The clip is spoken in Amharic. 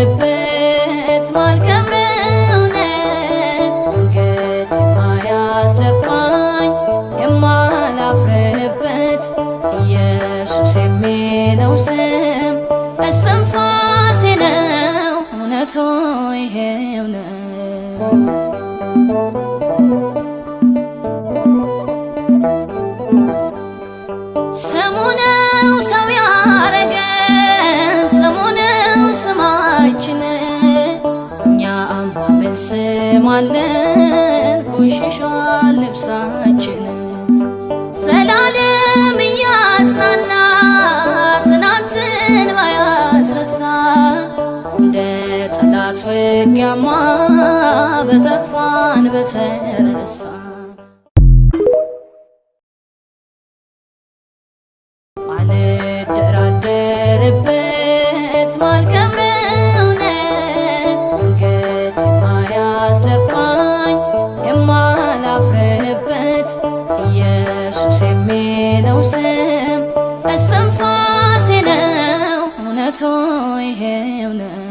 ማላፍርበት ማልከብረው አንገት የማያስደፋኝ የማላፍርበት ኢየሱስ የሚለው ስም እስትንፋሴ ነው እውነቱ ይሄው ነው። ስሙ ነው ሰው ያረገን ስሙ ነው ስማችን እኛም ምን ስም አለን ቆሽሿል ልብሳችን ዘላለም እያጽናና ትናንትን ባያስረሳ እንደ ጠላት ውጊያማ በጠፋን በተረሳ ማልደራደርበት ማልከብረው አንገት የማያስደፋኝ የማላፍርበት ኢየሱስ የሚለው ስም እስትንፋሴ ነው እውነቱ ይሄው ነው።